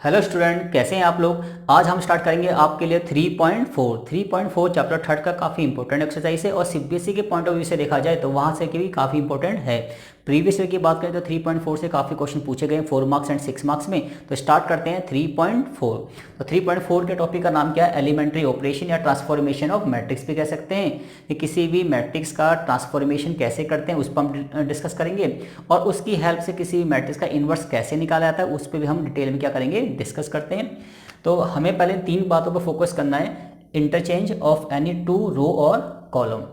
Hello student, कैसे हैं आप लोग। आज हम स्टार्ट करेंगे आपके लिए 3.4 चैप्टर थर्ड का काफ़ी इंपॉर्टेंट एक्सरसाइज है और सीबीएसई के पॉइंट ऑफ व्यू से देखा जाए तो वहाँ से भी काफ़ी इंपॉर्टेंट है। प्रीवियस ईयर की बात करें तो 3.4 से काफ़ी क्वेश्चन पूछे गए 4 मार्क्स एंड 6 मार्क्स में। तो स्टार्ट करते हैं 3.4। तो 3.4 के टॉपिक का नाम क्या है? एलिमेंट्री ऑपरेशन या ट्रांसफॉर्मेशन ऑफ मैट्रिक्स भी कह सकते हैं कि किसी भी मैट्रिक्स का ट्रांसफॉर्मेशन कैसे करते हैं उस पर हम डिस्कस करेंगे और उसकी हेल्प से किसी भी मैट्रिक्स का इन्वर्स कैसे निकाला जाता है उस पर भी हम डिटेल में क्या करेंगे, डिस्कस करते हैं। तो हमें पहले तीन बातों पर फोकस करना है। इंटरचेंज ऑफ एनी टू रो और कॉलम,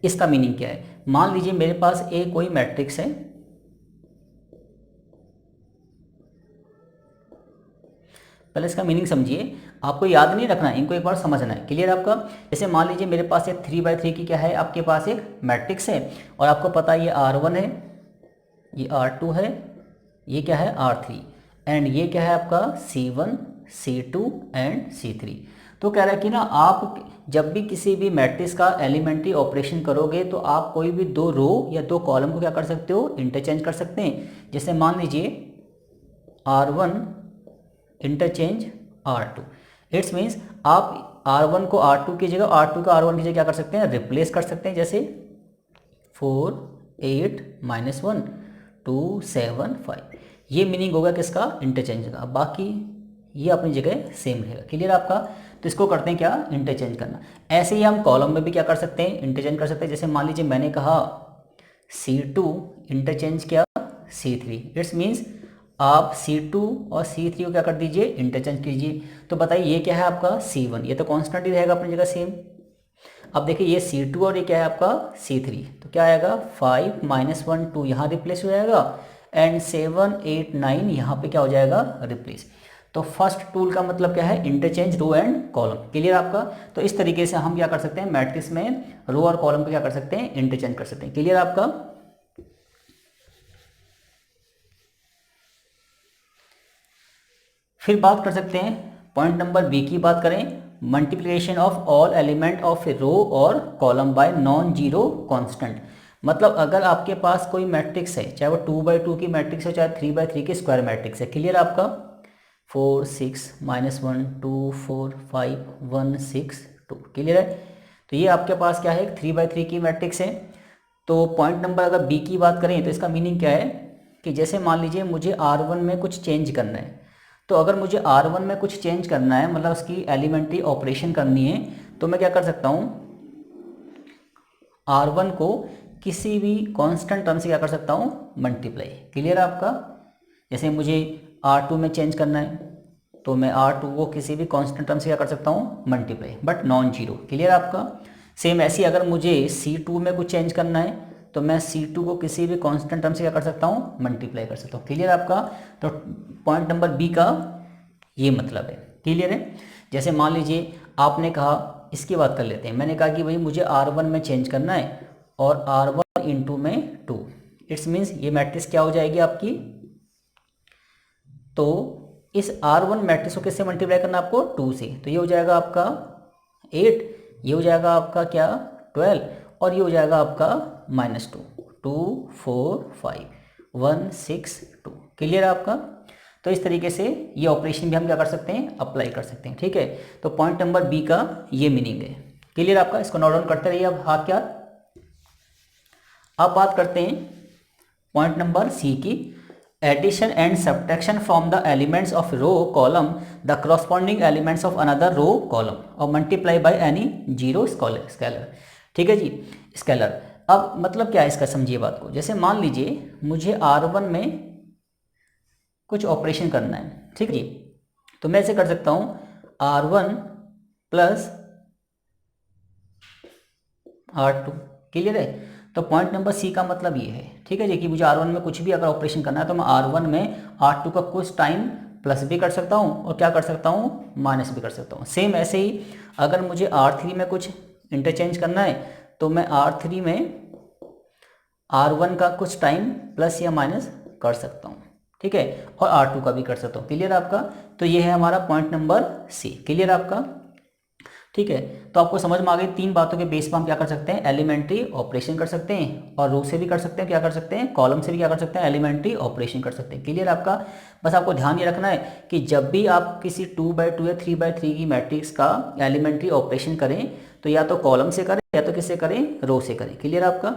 इसका मीनिंग क्या है? मान लीजिए मेरे पास एक कोई मैट्रिक्स है, पहले इसका मीनिंग समझिए, आपको याद नहीं रखना है, इनको एक बार समझना है। क्लियर आपका? जैसे मान लीजिए मेरे पास एक 3x3 की क्या है, आपके पास एक मैट्रिक्स है और आपको पता है ये R1 है, ये R2 है, ये क्या है R3 एंड ये क्या है आपका C1 C2 एंड C3। तो कह रहा है कि ना आप जब भी किसी भी मैट्रिक्स का एलिमेंट्री ऑपरेशन करोगे तो आप कोई भी दो रो या दो कॉलम को क्या कर सकते हो, इंटरचेंज कर सकते हैं। जैसे मान लीजिए R1 interchange R2, it's means आप R1 को R2 की जगह R2 का R1 की जगह क्या कर सकते हैं, रिप्लेस कर सकते हैं। जैसे 4 8 -1 2 7 5, ये मीनिंग होगा किसका, इंटरचेंज का। बाकी ये अपनी जगह सेम रहेगा। क्लियर आपका? तो इसको करते हैं क्या, इंटरचेंज करना। ऐसे ही हम कॉलम में भी क्या कर सकते हैं, इंटरचेंज कर सकते हैं। जैसे मान लीजिए मैंने कहा C2 इंटरचेंज किया C3, इट्स मीन्स आप C2 और C3 को क्या कर दीजिए, इंटरचेंज कीजिए। तो बताइए ये क्या है आपका C1, ये तो कांस्टेंट ही रहेगा अपनी जगह सेम। अब देखिए ये C2 और ये क्या है आपका C3, तो क्या आएगा 5 -1 2 यहाँ रिप्लेस हो जाएगा एंड 7 8 9 यहाँ पे क्या हो जाएगा, रिप्लेस। तो फर्स्ट टूल का मतलब क्या है, interchange row and column. Clear आपका? तो इस तरीके से हम क्या कर सकते हैं, मैट्रिक्स में रो और कॉलम को क्या कर सकते हैं, इंटरचेंज कर सकते हैं। क्लियर आपका? फिर बात कर सकते हैं पॉइंट नंबर बी की बात करें, multiplication of all element of row और column by non zero constant. मतलब अगर आपके पास कोई मैट्रिक्स है, चाहे वो 2x2 की मैट्रिक्स है चाहे 3x3 की स्क्वायर मैट्रिक्स है। क्लियर आपका? 4 6 -1 2 4 5 1 6 2। क्लियर है? तो ये आपके पास क्या है, 3x3 की मैट्रिक्स है। तो पॉइंट नंबर अगर बी की बात करें तो इसका मीनिंग क्या है कि जैसे मान लीजिए मुझे R1 में कुछ चेंज करना है, तो अगर मुझे R1 में कुछ चेंज करना है, मतलब उसकी एलिमेंट्री ऑपरेशन करनी है, तो मैं क्या कर सकता हूँ, R1 को किसी भी कांस्टेंट टर्म से क्या कर सकता हूँ, मल्टीप्लाई। क्लियर आपका? जैसे मुझे R2 में चेंज करना है तो मैं R2 को किसी भी कांस्टेंट टर्म से क्या कर सकता हूँ, multiply, but non zero. Clear आपका? सेम ऐसे ही अगर मुझे C2 में कुछ चेंज करना है तो मैं C2 को किसी भी कांस्टेंट टर्म से क्या कर सकता हूँ, मल्टीप्लाई कर सकता हूँ। क्लियर आपका? तो पॉइंट नंबर बी का ये मतलब है। क्लियर है? जैसे मान लीजिए आपने कहा, इसकी बात कर लेते हैं, मैंने कहा कि भाई मुझे R1 में चेंज करना है और R1 इंटू में 2, इट्स मीन्स ये मैट्रिक्स क्या हो जाएगी आपकी, तो इस R1 मैट्रिक्स को किससे मल्टीप्लाई करना आपको, 2 से। तो ये हो जाएगा आपका 8, ये हो जाएगा आपका क्या 12 और ये हो जाएगा आपका -2 2 4 5 1 6 2। क्लियर आपका? तो इस तरीके से ये ऑपरेशन भी हम क्या कर सकते हैं, अप्लाई कर सकते हैं। ठीक है? तो पॉइंट नंबर बी का ये मीनिंग है। क्लियर आपका? इसको नोट डाउन करते रहिए अब हाथ क्या। अब बात करते हैं पॉइंट नंबर सी की, addition and subtraction from the elements of row column the corresponding elements of another row column और multiply by any zero scalar. ठीक है जी, स्केलर। अब मतलब क्या है इसका, समझिए बात को। जैसे मान लीजिए मुझे R1 में कुछ ऑपरेशन करना है, ठीक है जी, तो मैं ऐसे कर सकता हूँ R1 प्लस R2। क्लियर है? तो पॉइंट नंबर सी का मतलब ये है, ठीक है जी, कि मुझे R1 में कुछ भी अगर ऑपरेशन करना है तो मैं R1 में R2 का कुछ टाइम प्लस भी कर सकता हूँ और क्या कर सकता हूँ, माइनस भी कर सकता हूँ। सेम ऐसे ही अगर मुझे R3 में कुछ इंटरचेंज करना है तो मैं R3 में R1 का कुछ टाइम प्लस या माइनस कर सकता हूँ। ठीक है? और R2 का भी कर सकता हूँ। क्लियर आपका? तो ये है हमारा पॉइंट नंबर सी। क्लियर आपका? ठीक है, तो आपको समझ में आ गई। तीन बातों के बेस पर हम क्या कर सकते हैं, एलिमेंट्री ऑपरेशन कर सकते हैं, और रो से भी कर सकते हैं, क्या कर सकते हैं, कॉलम से भी क्या कर सकते हैं, एलिमेंट्री ऑपरेशन कर सकते हैं। क्लियर आपका। बस आपको ध्यान ये रखना है कि जब भी आप किसी 2x2 या 3x3 की मैट्रिक्स का एलिमेंट्री ऑपरेशन करें तो या तो कॉलम से करें या तो किससे करें, रो से करें। क्लियर आपका।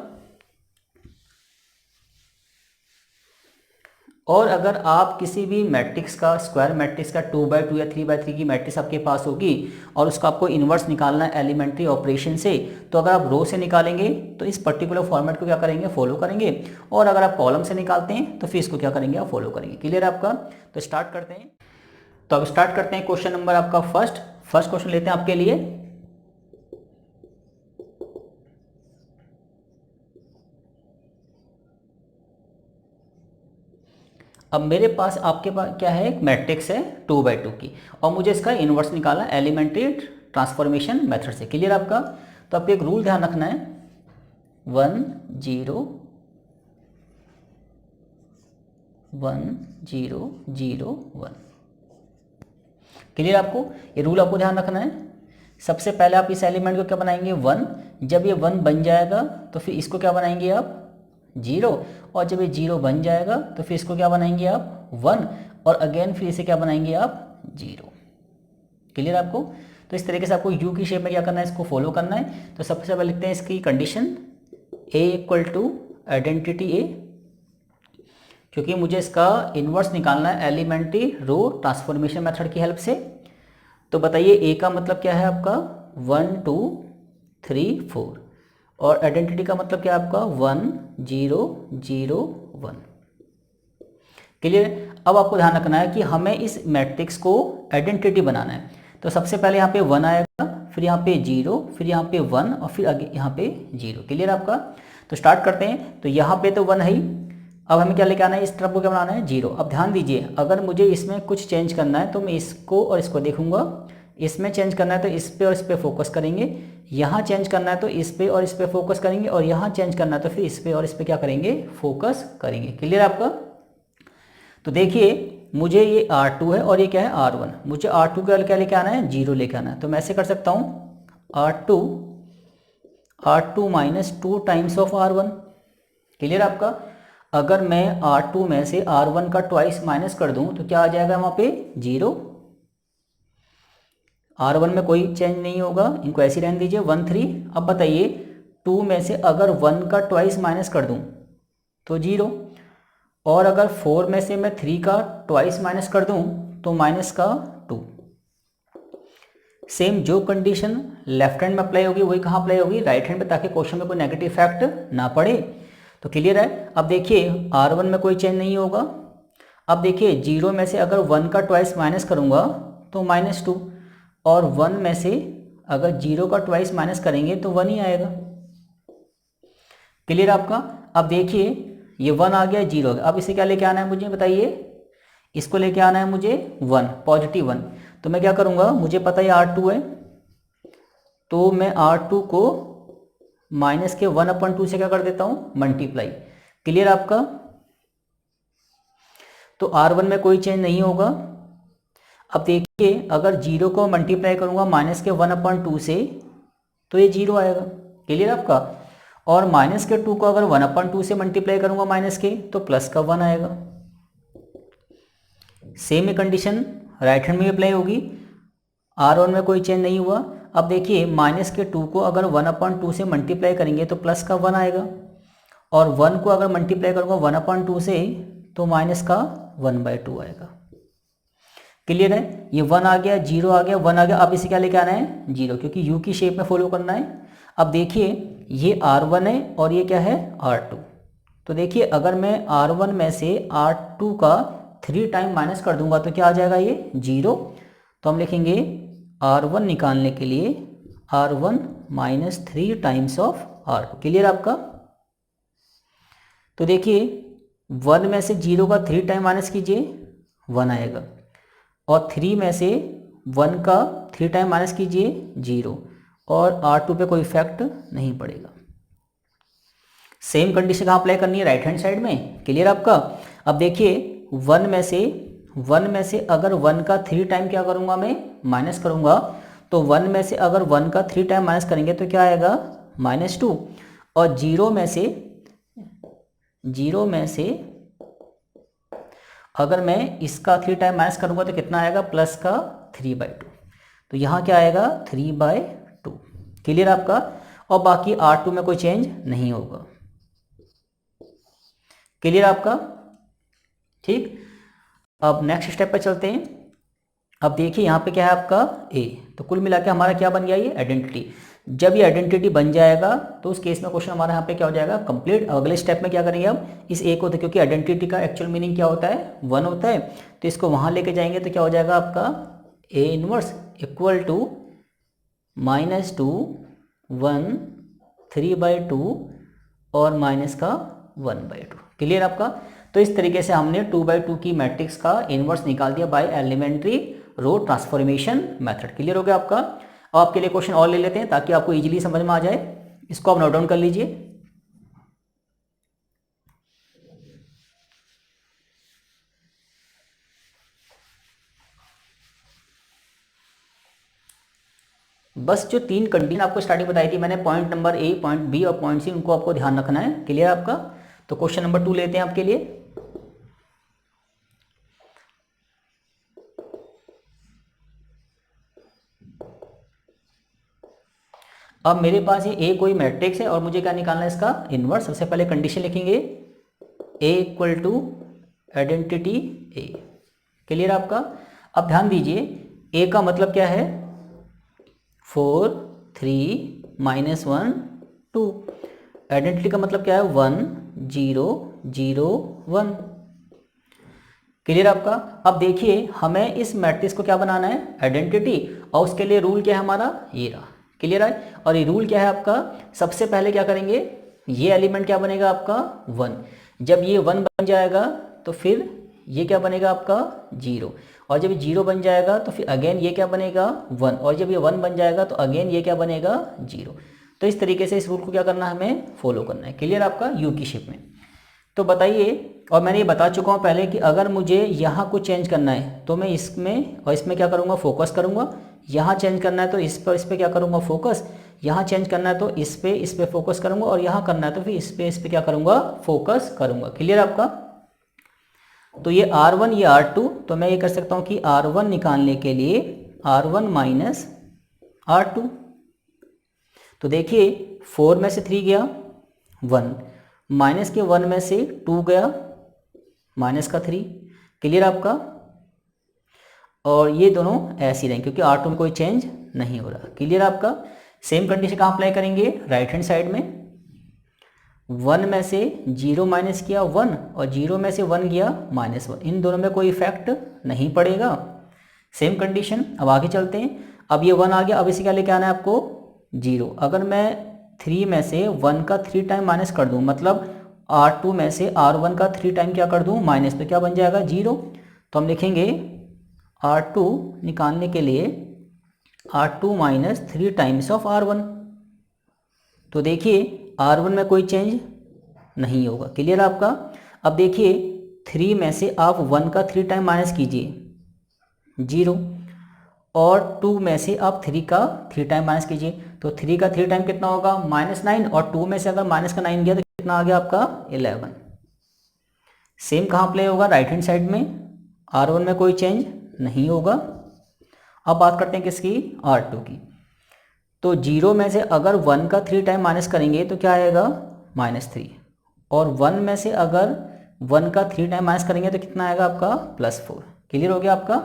और अगर आप किसी भी मैट्रिक्स का, स्क्वायर मैट्रिक्स का 2x2 या 3x3 की मैट्रिक्स आपके पास होगी और उसका आपको इन्वर्स निकालना है एलिमेंट्री ऑपरेशन से, तो अगर आप रो से निकालेंगे तो इस पर्टिकुलर फॉर्मेट को क्या करेंगे, फॉलो करेंगे, और अगर आप कॉलम से निकालते हैं तो फिर इसको क्या करेंगे, आप फॉलो करेंगे। क्लियर आपका। तो स्टार्ट करते हैं। तो अब स्टार्ट करते हैं क्वेश्चन नंबर आपका फर्स्ट क्वेश्चन लेते हैं आपके लिए। अब मेरे पास, आपके पास क्या है, एक मैट्रिक्स है 2x2 की, और मुझे इसका इन्वर्स निकालना एलिमेंट्री ट्रांसफॉर्मेशन मेथड से। क्लियर आपका। तो आपको एक रूल ध्यान रखना है, 1 0 1 0 0 1। क्लियर आपको, ये रूल आपको ध्यान रखना है। सबसे पहले आप इस एलिमेंट को क्या बनाएंगे, 1। जब ये 1 बन जाएगा तो फिर इसको क्या बनाएंगे आप, 0, और जब ये 0 बन जाएगा तो फिर इसको क्या बनाएंगे आप, 1, और अगेन फिर इसे क्या बनाएंगे आप, 0। क्लियर आपको। तो इस तरीके से आपको यू की शेप में क्या करना है, इसको फॉलो करना है। तो सबसे पहले लिखते हैं इसकी condition, A equal to identity A, क्योंकि मुझे इसका इन्वर्स निकालना है एलिमेंट्री रो ट्रांसफॉर्मेशन मेथड की हेल्प से। तो बताइए ए का मतलब क्या है आपका, 1 2 3 4, और आइडेंटिटी का मतलब क्या है आपका, 1 0 0 1। क्लियर। अब आपको ध्यान रखना है कि हमें इस मैट्रिक्स को आइडेंटिटी बनाना है। तो सबसे पहले यहाँ पे 1 आएगा, फिर यहाँ पे 0, फिर यहाँ पे 1, और फिर आगे यहाँ पे 0। क्लियर आपका। तो स्टार्ट करते हैं। तो यहाँ पे तो 1 है ही, अब हमें क्या लेके आना है, इस तरफ को क्या बनाना है, 0। अब ध्यान दीजिए, अगर मुझे इसमें कुछ चेंज करना है तो मैं इसको और इसको देखूंगा। इसमें चेंज करना है तो इस पे और इस पे फोकस करेंगे, यहाँ चेंज करना है तो इस पे और इस पे फोकस करेंगे, और यहाँ चेंज करना है तो फिर इस पे और इस पे क्या करेंगे, फोकस करेंगे। क्लियर आपका। तो देखिए, मुझे ये R2 है और ये क्या है, R1। मुझे R2 का क्या लेके आना है, 0 लेके आना है। तो मैं ऐसे कर सकता हूँ, R2 minus 2 times of R1। Clear आपका। अगर मैं R2 में से R1 का ट्वाइस माइनस कर दूं तो क्या आ जाएगा वहाँ पे, 0। R1 में कोई चेंज नहीं होगा, इनको ऐसे रहने दीजिए, 1 3। अब बताइए, 2 में से अगर 1 का ट्वाइस माइनस कर दूं तो 0, और अगर 4 में से मैं 3 का ट्वाइस माइनस कर दूं तो माइनस का 2। सेम जो कंडीशन लेफ्ट हैंड में अप्लाई होगी वही कहाँ अप्लाई होगी, राइट हैंड में, ताकि क्वेश्चन में कोई नेगेटिव इफेक्ट ना पड़े। तो क्लियर है। अब देखिए, R1 में कोई चेंज नहीं होगा। अब देखिए, 0 में से अगर 1 का ट्वाइस माइनस करूँगा तो -2, और 1 में से अगर 0 का ट्वाइस माइनस करेंगे तो 1 ही आएगा। क्लियर आपका। अब देखिए, ये 1 आ गया, 0 आ गया। अब इसे क्या लेके आना है मुझे, बताइए। इसको लेके आना है मुझे 1, पॉजिटिव 1। तो मैं क्या करूँगा, मुझे पता है R2 है, तो मैं R2 को माइनस के 1/2 से क्या कर देता हूँ, मल्टीप्लाई। क्लियर आपका। तो R1 में कोई चेंज नहीं होगा। अब देखिए, अगर 0 को मल्टीप्लाई करूँगा माइनस के 1/2 से तो ये 0 आएगा। क्लियर आपका। और माइनस के 2 को अगर 1/2 से मल्टीप्लाई करूँगा माइनस के, तो प्लस का 1 आएगा। सेम कंडीशन राइट हैंड में अप्लाई होगी। R1 में कोई चेंज नहीं हुआ। अब देखिए, माइनस के 2 को अगर 1/2 से मल्टीप्लाई करेंगे तो प्लस का 1 आएगा, और 1 को अगर मल्टीप्लाई करूँगा 1/2 से तो माइनस का 1/2 आएगा। क्लियर है। ये 1 आ गया, 0 आ गया, 1 आ गया। अब इसे क्या लेके आना है, 0, क्योंकि यू की शेप में फॉलो करना है। अब देखिए, ये R1 है और ये क्या है, R2। तो देखिए, अगर मैं R1 में से R2 का 3 टाइम माइनस कर दूंगा तो क्या आ जाएगा, ये 0। तो हम लिखेंगे R1 निकालने के लिए R1 minus 3 times of R2। Clear आपका। तो देखिए, 1 में से 0 का 3 टाइम माइनस कीजिए, 1 आएगा, और 3 में से 1 का 3 टाइम माइनस कीजिए, 0, और R2 पे कोई इफेक्ट नहीं पड़ेगा। सेम कंडीशन कहाँ अप्लाई करनी है, राइट हैंड साइड में। क्लियर आपका। अब देखिए, 1 में से अगर 1 का 3 टाइम क्या करूँगा मैं, माइनस करूँगा, तो 1 में से अगर 1 का 3 टाइम माइनस करेंगे तो क्या आएगा -2, और 0 में से अगर मैं इसका 3 टाइम माइनस करूँगा तो कितना आएगा प्लस का 3/2, तो यहाँ क्या आएगा 3/2। क्लियर आपका। और बाकी R2 में कोई चेंज नहीं होगा। क्लियर आपका। ठीक, अब नेक्स्ट स्टेप पे चलते हैं। अब देखिए यहाँ पे क्या है आपका A, तो कुल मिला के हमारा क्या बन गया ये आइडेंटिटी। जब ये आइडेंटिटी बन जाएगा तो उस केस में क्वेश्चन हमारा यहाँ पे क्या हो जाएगा कंप्लीट। अगले स्टेप में क्या करेंगे हम इस A को, क्योंकि आइडेंटिटी का एक्चुअल मीनिंग क्या होता है 1 होता है, तो इसको वहाँ लेके जाएंगे तो क्या हो जाएगा आपका A इनवर्स इक्वल टू -2 1 3/2 और माइनस का 1/2। क्लियर आपका। तो इस तरीके से हमने 2/2 की मैट्रिक्स का इनवर्स निकाल दिया by elementary row transformation method. Clear हो गया आपका। अब आपके लिए क्वेश्चन और ले लेते हैं ताकि आपको इजीली समझ में आ जाए। इसको आप नोट डाउन कर लीजिए। बस जो 3 कंडीशन आपको स्टार्टिंग बताई थी मैंने, point number A, point B और पॉइंट C, उनको आपको ध्यान रखना है। क्लियर आपका। तो क्वेश्चन नंबर 2 लेते हैं आपके लिए। अब मेरे पास ये A कोई मैट्रिक्स है और मुझे क्या निकालना है इसका इनवर्स। सबसे पहले कंडीशन लिखेंगे A equal to identity A। Clear आपका। अब ध्यान दीजिए A का मतलब क्या है 4 3 -1 2। आइडेंटिटी का मतलब क्या है 1 0 0 1। क्लियर आपका। अब देखिए हमें इस मैट्रिक्स को क्या बनाना है आइडेंटिटी, और उसके लिए रूल क्या है हमारा ये रहा। क्लियर है। और ये रूल क्या है आपका, सबसे पहले क्या करेंगे ये एलिमेंट क्या बनेगा आपका 1। जब ये 1 बन जाएगा तो फिर ये क्या बनेगा आपका 0, और जब ये 0 बन जाएगा तो फिर अगेन ये क्या बनेगा 1, और जब ये 1 बन जाएगा तो अगेन ये क्या बनेगा 0। तो इस तरीके से इस रूल को क्या करना है हमें फॉलो करना है। क्लियर आपका यू की शेप में। तो बताइए, और मैंने ये बता चुका हूँ पहले कि अगर मुझे यहाँ कुछ चेंज करना है तो मैं इसमें और इसमें क्या करूँगा फोकस करूँगा। यहाँ चेंज करना है तो इस पर क्या करूँगा फोकस। यहाँ चेंज करना है तो इस पे फोकस करूँगा, और यहाँ करना है तो फिर इस पे क्या करूँगा फोकस करूँगा। क्लियर आपका। तो ये R1 ये R2, तो मैं ये कर सकता हूँ कि R1 निकालने के लिए R1 माइनस R2। तो देखिए 4 में से 3 गया 1, माइनस के 1 में से 2 गया माइनस का 3। क्लियर आपका। और ये दोनों ऐसे ही रहेंगे क्योंकि R2 में कोई चेंज नहीं हो रहा। क्लियर आपका। सेम कंडीशन कहाँ अप्लाई करेंगे राइट हैंड साइड में। 1 में से 0 माइनस किया 1, और 0 में से 1 गया -1, इन दोनों में कोई इफेक्ट नहीं पड़ेगा। Same condition. अब आगे चलते हैं। अब ये 1 आ गया, अब इसे क्या लेके आना है आपको 0। अगर मैं 3 में से 1 का 3 टाइम माइनस कर दूं, मतलब R2 में से R1 का 3 टाइम क्या कर दूं माइनस, तो क्या बन जाएगा 0। तो हम लिखेंगे R2 निकालने के लिए R2 minus 3 times of R1। तो देखिए R1 में कोई चेंज नहीं होगा। क्लियर आपका। अब देखिए 3 में से आप 1 का 3 टाइम माइनस कीजिए 0, और 2 में से आप 3 का 3 टाइम माइनस कीजिए, तो 3 का 3 टाइम कितना होगा -9, और 2 में से अगर माइनस का 9 गया तो कितना आ गया आपका 11। सेम कहाँ प्ले होगा राइट हैंड साइड में। R1 में कोई चेंज नहीं होगा। अब बात करते हैं किसकी R2 की। तो 0 में से अगर 1 का 3 टाइम माइनस करेंगे तो क्या आएगा -3, और 1 में से अगर 1 का 3 टाइम माइनस करेंगे तो कितना आएगा आपका +4। क्लियर हो गया आपका।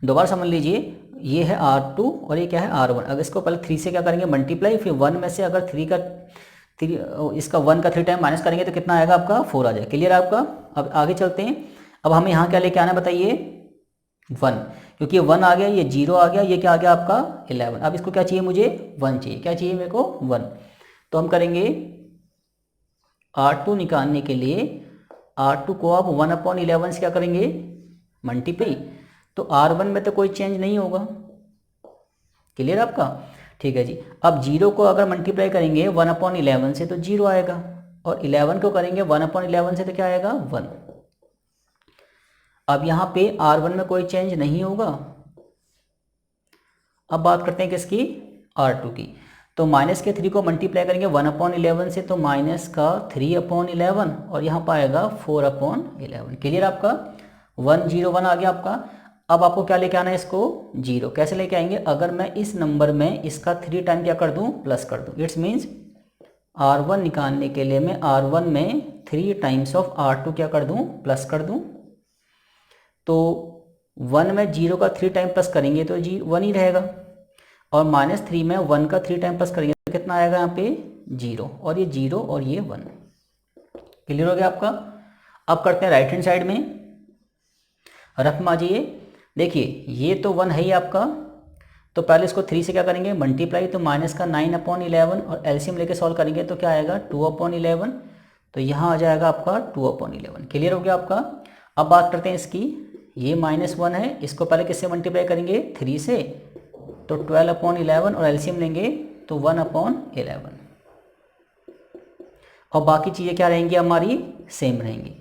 दोबारा समझ लीजिए, ये है R2 और ये क्या है R1। अगर इसको पहले 3 से क्या करेंगे मल्टीप्लाई, फिर 1 में से अगर 3 इसका 1 का 3 टाइम माइनस करेंगे तो कितना आएगा आपका 4 आ जाएगा। क्लियर आपका। अब आगे चलते हैं। अब हमें यहाँ क्या लेके आना बताइए 1, क्योंकि ये 1 आ गया, ये 0 आ गया, ये क्या आ गया आपका 11। अब इसको क्या चाहिए मुझे 1 चाहिए। क्या चाहिए मेरे को 1। तो हम करेंगे R2 निकालने के लिए R2 को आप 1/11 से क्या करेंगे मल्टीप्लाई, तो R1 में तो कोई चेंज नहीं होगा। क्लियर आपका। ठीक है जी। अब 0 को अगर मल्टीप्लाई करेंगे 1/11 से तो 0 आएगा, और 11 को करेंगे 1/11 से तो क्या आएगा 1। अब यहाँ पे R1 में कोई चेंज नहीं होगा, अब बात करते हैं किसकी, R2 की। तो माइनस के 3 को मल्टीप्लाई करेंगे 1/11 से, तो माइनस का 3/11 और यहाँ पाएगा 4/11। क्लियर आपका, 101 आ गया आपका। अब आपको क्या लेके आना है, इसको 0। कैसे लेके आएंगे, अगर मैं इस नंबर में इसका 3 टाइम क्या कर दूँ, प्लस कर दूँ। इट्स मीन्स R1 निकालने के लिए मैं R1 में 3 टाइम्स ऑफ R2 क्या कर दूँ, प्लस कर दूँ। तो 1 में 0 का 3 टाइम प्लस करेंगे तो 1 ही रहेगा, और -3 में 1 का 3 टाइम प्लस करेंगे तो कितना आएगा यहाँ पे 0, और ये 0 और ये 1। क्लियर हो गया आपका। अब करते हैं राइट हैंड साइड में, रफ में आ जाइए। देखिए ये तो 1 है ही आपका, तो पहले इसको 3 से क्या करेंगे, मल्टीप्लाई, तो माइनस का 9/11 और एलसीएम लेके सॉल्व करेंगे तो क्या आएगा 2/11, तो यहाँ आ जाएगा आपका 2/11। क्लियर हो गया आपका। अब बात करते हैं इसकी, ये -1 है, इसको पहले किससे मल्टीप्लाई करेंगे, 3 से, तो 12/11 और एलसीएम लेंगे तो 1/11, और बाकी चीज़ें क्या रहेंगी हमारी, सेम रहेंगी।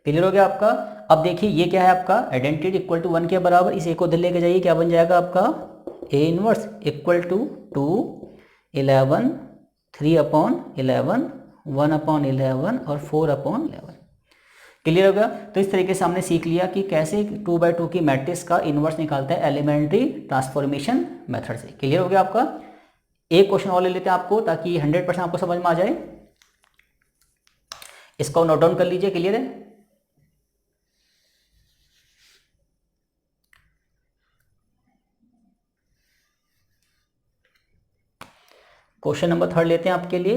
क्लियर हो गया आपका। अब देखिए ये क्या है आपका, आइडेंटिटी इक्वल टू 1 के बराबर, इस ए को उधर लेके जाइए, क्या बन जाएगा आपका ए इनवर्स इक्वल टू 2 11 3/11 1/11 और 4/11। क्लियर हो गया। तो इस तरीके से हमने सीख लिया कि कैसे 2/2 की मैट्रिक्स का इनवर्स निकालते हैं एलिमेंट्री ट्रांसफॉर्मेशन मेथड से। क्लियर हो गया आपका। एक क्वेश्चन और ले लेते हैं आपको, ताकि 100% आपको समझ में आ जाए। इसको नोट डाउन कर लीजिए। क्लियर है। क्वेश्चन नंबर 3 लेते हैं आपके लिए।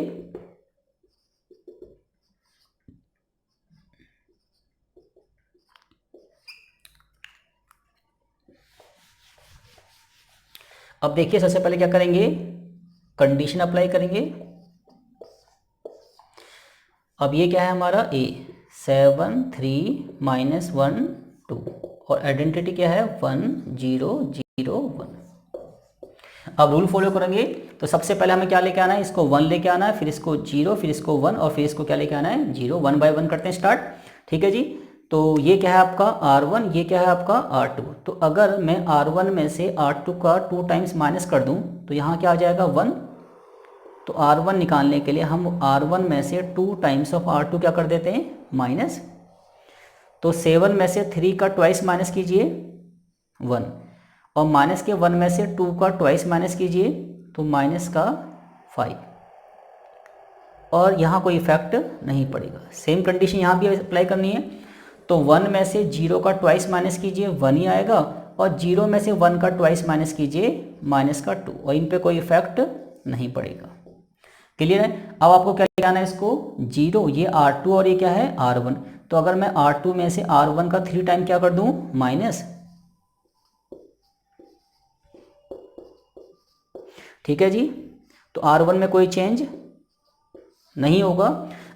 अब देखिए सबसे पहले क्या करेंगे, कंडीशन अप्लाई करेंगे। अब ये क्या है हमारा ए 7 3 -1 2 और आइडेंटिटी क्या है 1 0 0 1। अब रूल फॉलो करेंगे तो सबसे पहले हमें क्या लेके आना है, इसको 1 लेके आना है, फिर इसको 0, फिर इसको 1 और फिर इसको क्या लेके आना है 0। 1 बाय 1 करते हैं स्टार्ट। ठीक है जी। तो ये क्या है आपका R1, ये क्या है आपका R2। तो अगर मैं R1 में से R2 का 2 टाइम्स माइनस कर दूं तो यहाँ क्या आ जाएगा 1। तो R1 निकालने के लिए हम R1 में से 2 टाइम्स ऑफ R2 क्या कर देते हैं माइनस। तो 7 में से 3 का ट्वाइस माइनस कीजिए 1, और माइनस के 1 में से 2 का ट्वाइस माइनस कीजिए तो माइनस का 5, और यहाँ कोई इफेक्ट नहीं पड़ेगा। सेम कंडीशन यहाँ भी अप्लाई करनी है। तो 1 में से 0 का ट्वाइस माइनस कीजिए 1 ही आएगा, और 0 में से 1 का ट्वाइस माइनस कीजिए माइनस का 2, और इन पे कोई इफेक्ट नहीं पड़ेगा। क्लियर है। अब आपको क्या लेना है, इसको 0, ये R2 और ये क्या है R1। तो अगर मैं R2 में से R1 का 3 टाइम क्या कर दूं माइनस, ठीक है जी। तो R1 में कोई चेंज नहीं होगा।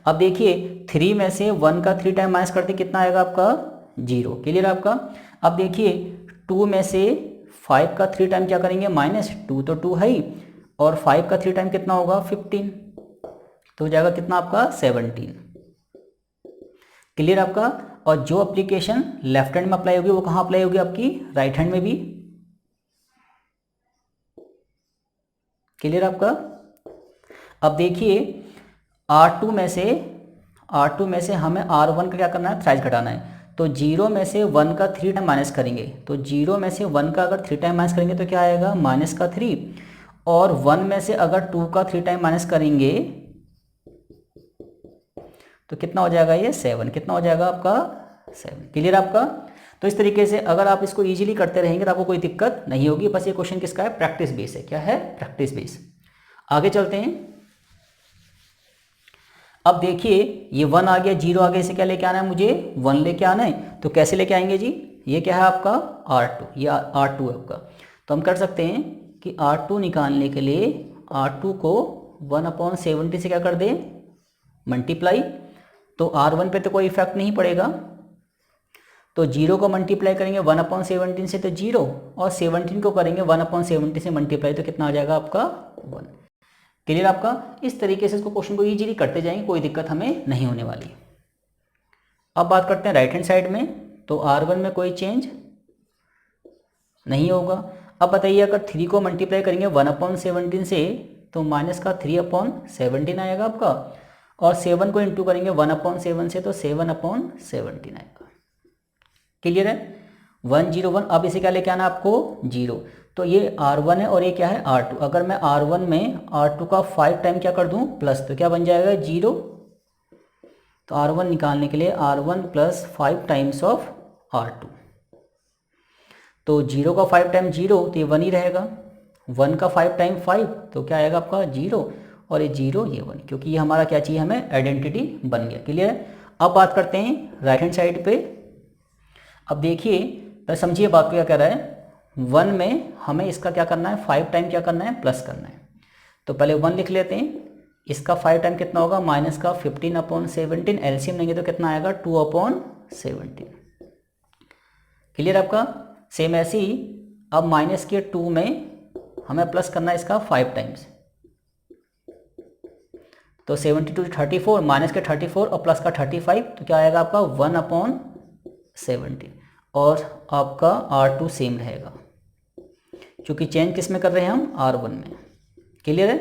अब देखिए 3 में से 1 का 3 टाइम माइनस करते कितना आएगा आपका 0। क्लियर आपका। अब देखिए 2 में से 5 का 3 टाइम क्या करेंगे माइनस, 2 तो 2 है ही, और 5 का 3 टाइम कितना होगा 15, तो हो जाएगा कितना आपका 17। क्लियर आपका। और जो एप्लीकेशन लेफ्ट हैंड में अप्लाई होगी वो कहाँ अप्लाई होगी आपकी राइट हैंड में भी। क्लियर आपका। अब देखिए R2 में से हमें R1 का क्या करना है, थ्राइस घटाना है। तो 0 में से 1 का 3 टाइम माइनस करेंगे, तो 0 में से 1 का अगर 3 टाइम माइनस करेंगे तो क्या आएगा माइनस का 3, और 1 में से अगर 2 का 3 टाइम माइनस करेंगे तो कितना हो जाएगा ये 7। कितना हो जाएगा आपका 7। क्लियर आपका। तो इस तरीके से अगर आप इसको इजीली करते रहेंगे तो आपको कोई दिक्कत नहीं होगी। बस ये क्वेश्चन किसका है, प्रैक्टिस बेस है। क्या है, प्रैक्टिस बेस। आगे चलते हैं। अब देखिए ये 1 आ गया, 0 आ गया, इसे क्या लेके आना है, मुझे 1 लेके आना है। तो कैसे लेके आएंगे जी, ये क्या है आपका R2, ये R2 है आपका। तो हम कर सकते हैं कि R2 निकालने के लिए R2 को 1/70 से क्या कर दें मल्टीप्लाई। तो R1 पे तो कोई इफेक्ट नहीं पड़ेगा, तो 0 को मल्टीप्लाई करेंगे 1/17 से तो 0, और 17 को करेंगे 1/70 से मल्टीप्लाई तो कितना आ जाएगा आपका 1। क्लियर आपका। इस तरीके से इसको क्वेश्चन को इजीली करते जाएंगे, कोई दिक्कत हमें नहीं होने वाली। अब बात करते हैं राइट हैंड साइड में। तो R1 में कोई चेंज नहीं होगा। अब बताइए अगर 3 को मल्टीप्लाई करेंगे 1/17 से तो माइनस का 3/17 आएगा आपका, और 7 को इंटू करेंगे 1/7 से तो 7/17 आएगा। क्लियर है? 101। अब इसे क्या लेके आना आपको 0। तो ये R1 है और ये क्या है R2। अगर मैं R1 में R2 का 5 टाइम क्या कर दूं प्लस, तो क्या बन जाएगा 0। तो R1 निकालने के लिए R1 plus 5 times of R2, तो 0 का 5 टाइम 0 तो ये 1 ही रहेगा। 1 का 5 टाइम 5 तो क्या आएगा आपका 0, और ये 0 ये 1, क्योंकि ये हमारा क्या चाहिए हमें आइडेंटिटी बन गया। क्लियर है? अब बात करते हैं राइट हैंड साइड पे। अब देखिए तो समझिए बात को क्या कह रहा है। 1 में हमें इसका क्या करना है 5 टाइम क्या करना है प्लस करना है। तो पहले 1 लिख लेते हैं, इसका 5 टाइम कितना होगा माइनस का 15/17, एलसीएम लेंगे तो कितना आएगा 2/17। क्लियर आपका? सेम ऐसे ही अब माइनस के 2 में हमें प्लस करना है इसका 5 टाइम्स, तो 72 34, माइनस के 34 और प्लस का 35, तो क्या आएगा आपका 1/17, और आपका R2 सेम रहेगा क्योंकि चेंज किस में कर रहे हैं हम R1 में। क्लियर है?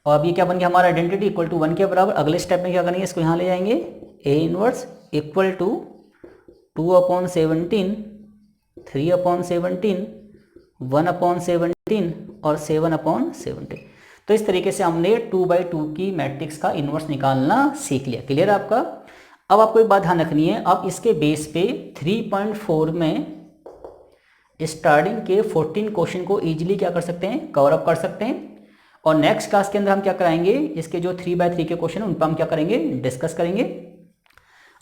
और अब ये क्या बन गया हमारा आइडेंटिटी इक्वल टू 1 के बराबर। अगले स्टेप में क्या करेंगे, इसको यहाँ ले जाएंगे A इनवर्स इक्वल टू 2/17, 3/17, 1/17 और 7/17। तो इस तरीके से हमने 2/2 की मैट्रिक्स का इन्वर्स निकालना सीख लिया। क्लियर है आपका? अब आपको एक बात ध्यान रखनी है, आप इसके बेस पे 3.4 में स्टार्टिंग के 14 क्वेश्चन को इजीली क्या कर सकते हैं कवर अप कर सकते हैं। और नेक्स्ट क्लास के अंदर हम क्या कराएंगे, इसके जो 3/3 के क्वेश्चन उन पर हम क्या करेंगे डिस्कस करेंगे।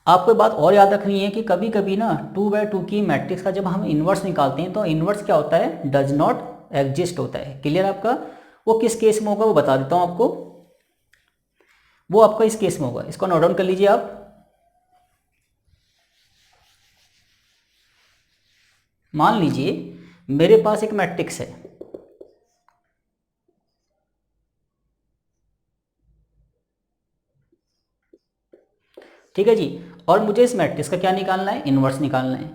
आपको बात और याद रखनी है कि कभी कभी ना 2/2 की मैट्रिक्स का जब हम इन्वर्स निकालते हैं तो इन्वर्स क्या होता है डज नॉट एग्जिस्ट होता है। क्लियर आपका? वो किस केस में होगा वो बता देता हूं आपको। वो आपका इस केस में होगा, इसको नोट डाउन कर लीजिए आप। मान लीजिए मेरे पास एक मैट्रिक्स है, ठीक है जी, और मुझे इस मैट्रिक्स का क्या निकालना है इन्वर्स निकालना है।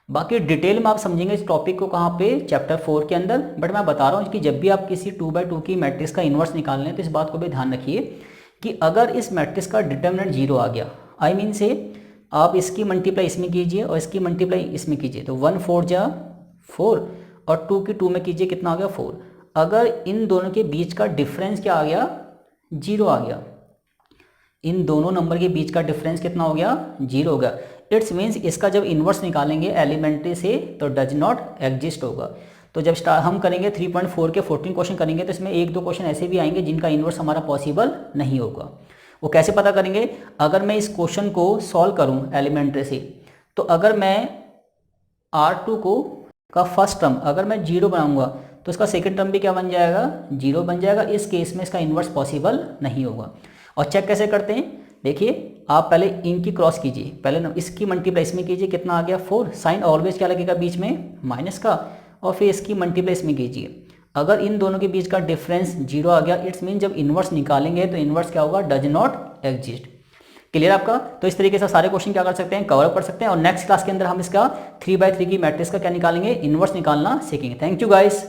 बाकी डिटेल में आप समझेंगे इस टॉपिक को कहाँ पे चैप्टर 4 के अंदर, बट मैं बता रहा हूँ कि जब भी आप किसी 2/2 की मैट्रिक्स का इन्वर्स निकालना है तो इस बात को भी ध्यान रखिए कि अगर इस मैट्रिक्स का डिटर्मिनेंट 0 आ गया, आई मीन से आप इसकी मल्टीप्लाई इसमें कीजिए और इसकी मल्टीप्लाई इसमें कीजिए, तो 1 4 जा 4 और 2 की 2 में कीजिए, कितना आ गया 4। अगर इन दोनों के बीच का डिफरेंस क्या आ गया 0 आ गया, इन दोनों नंबर के बीच का डिफरेंस कितना हो गया 0 हो गया, इट्स मीन्स इसका जब इन्वर्स निकालेंगे एलिमेंट्री से तो डज नॉट एग्जिस्ट होगा। तो जब हम करेंगे 3.4 के 14 क्वेश्चन करेंगे तो इसमें 1-2 क्वेश्चन ऐसे भी आएंगे जिनका इन्वर्स हमारा पॉसिबल नहीं होगा। वो कैसे पता करेंगे, अगर मैं इस क्वेश्चन को सॉल्व करूं एलिमेंट्री से, तो अगर मैं R2 को का फर्स्ट टर्म अगर मैं 0 बनाऊंगा तो इसका सेकंड टर्म भी क्या बन जाएगा 0 बन जाएगा। इस केस में इसका इन्वर्स पॉसिबल नहीं होगा। और चेक कैसे करते हैं, देखिए आप पहले इनकी क्रॉस कीजिए, पहले इसकी मल्टीप्लाई इसमें कीजिए, कितना आ गया 4, साइन ऑलवेज क्या लगेगा बीच में माइनस का, और फिर इसकी मल्टीप्लाई इसमें कीजिए। अगर इन दोनों के बीच का डिफरेंस 0 आ गया, इट्स मीन जब इन्वर्स निकालेंगे तो इन्वर्स क्या होगा डज नॉट एग्जिस्ट। क्लियर आपका? तो इस तरीके से सारे क्वेश्चन क्या कर सकते हैं कवर अप कर सकते हैं। और नेक्स्ट क्लास के अंदर हम इसका 3/3 की मैट्रिक्स का क्या निकालेंगे इन्वर्स निकालना सीखेंगे। Thank you guys.